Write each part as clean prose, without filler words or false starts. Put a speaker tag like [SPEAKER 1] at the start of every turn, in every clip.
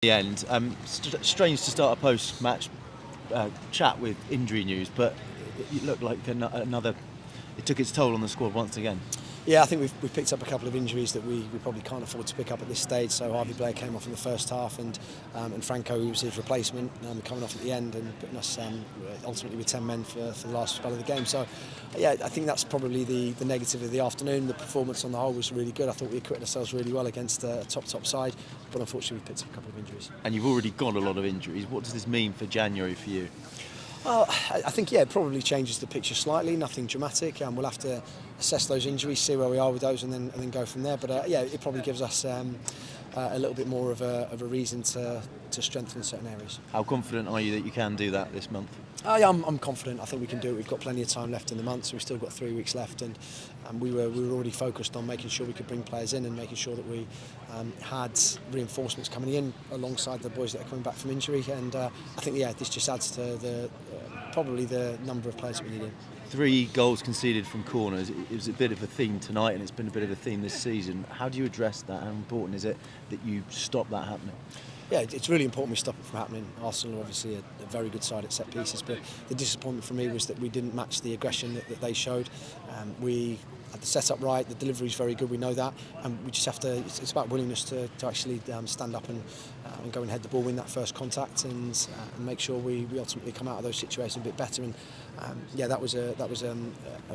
[SPEAKER 1] The end. Strange to start a post-match chat with injury news, but it looked like another. It took its toll on the squad once again.
[SPEAKER 2] Yeah, I think we've picked up a couple of injuries that we probably can't afford to pick up at this stage. So Harvey Blair came off in the first half, and Franco, who was his replacement, coming off at the end and putting us ultimately with 10 men for the last spell of the game. So yeah, I think that's probably the negative of the afternoon. The performance on the whole was really good. I thought we acquitted ourselves really well against a top side, but unfortunately we picked up a couple of injuries.
[SPEAKER 1] And you've already got a lot of injuries. What does this mean for January for you?
[SPEAKER 2] I think it probably changes the picture slightly. Nothing dramatic. We'll have to assess those injuries, see where we are with those, and then go from there. But it probably gives us a little bit more of a reason to strengthen certain areas.
[SPEAKER 1] How confident are you that you can do that this month?
[SPEAKER 2] I'm confident. I think we can do it. We've got plenty of time left in the month, so we've still got 3 weeks left, and we were already focused on making sure we could bring players in and making sure that we had reinforcements coming in alongside the boys that are coming back from injury. And I think this just adds to probably the number of players that we need in.
[SPEAKER 1] 3 goals conceded from corners. It was a bit of a theme tonight, and it's been a bit of a theme this season. How do you address that? How important is it that you stop that happening?
[SPEAKER 2] Yeah, it's really important we stop it from happening. Arsenal are obviously a very good side at set pieces, but the disappointment for me was that we didn't match the aggression that they showed. We had the setup right, the delivery is very good, we know that, and we just have to. It's about willingness to actually stand up and go and head the ball, win that first contact, and make sure we ultimately come out of those situations a bit better. And that was a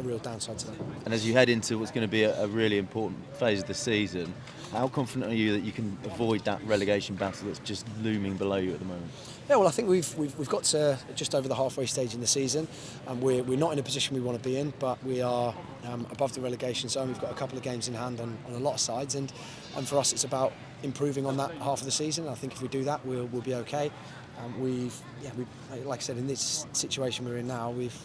[SPEAKER 2] real downside today.
[SPEAKER 1] And as you head into what's going to be a really important phase of the season, how confident are you that you can avoid that relegation battle that's just looming below you at the moment?
[SPEAKER 2] Yeah, well, I think we've got to just over the halfway stage in the season, and we're not in a position we want to be in, but we are above the relegation zone. We've got a couple of games in hand on a lot of sides, and for us it's about improving on that half of the season. I think if we do that, we'll be okay. Like I said, in this situation we're in now, we've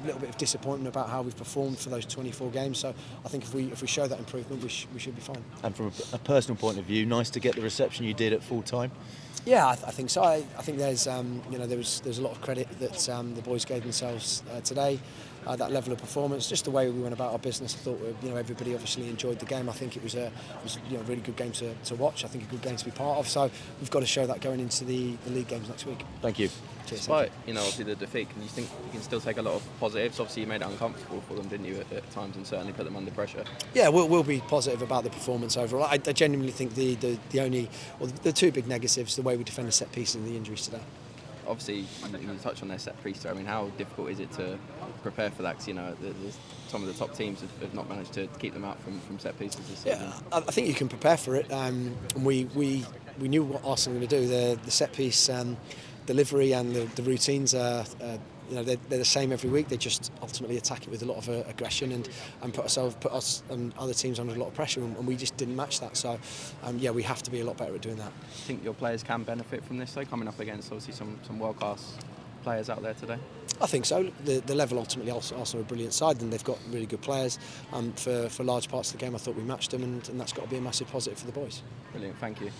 [SPEAKER 2] a little bit of disappointment about how we've performed for those 24 games. So I think if we show that improvement, we should be fine.
[SPEAKER 1] And from a personal point of view, nice to get the reception you did at full time.
[SPEAKER 2] Yeah, I think so. I think there's there's a lot of credit that the boys gave themselves today. That level of performance, just the way we went about our business. I thought everybody obviously enjoyed the game. I think it was a really good game to watch. I think a good game to be part of. So we've got to show that going into the league games next week.
[SPEAKER 1] Thank you.
[SPEAKER 2] Cheers.
[SPEAKER 3] Despite obviously the defeat, can you think you can still take a lot of positives? Obviously you made it uncomfortable for them, didn't you, at times, and certainly put them under pressure.
[SPEAKER 2] Yeah, we'll be positive about the performance overall. I genuinely think the 2 big negatives, the way we defend the set pieces and the injuries today.
[SPEAKER 3] Obviously, you touch on their set piece. I mean, how difficult is it to prepare for that? Because some of the top teams have not managed to keep them out from set pieces this season.
[SPEAKER 2] Yeah, I think you can prepare for it. We knew what Arsenal were going to do. The set piece delivery and the routines are. They're the same every week. They just ultimately attack it with a lot of aggression and put us and other teams under a lot of pressure, and we just didn't match that. So we have to be a lot better at doing that.
[SPEAKER 3] Do you think your players can benefit from this, though, coming up against obviously some world-class players out there today?
[SPEAKER 2] I think so. The level ultimately, Arsenal are a brilliant side, and they've got really good players. For large parts of the game, I thought we matched them, and that's got to be a massive positive for the boys.
[SPEAKER 3] Brilliant, thank you.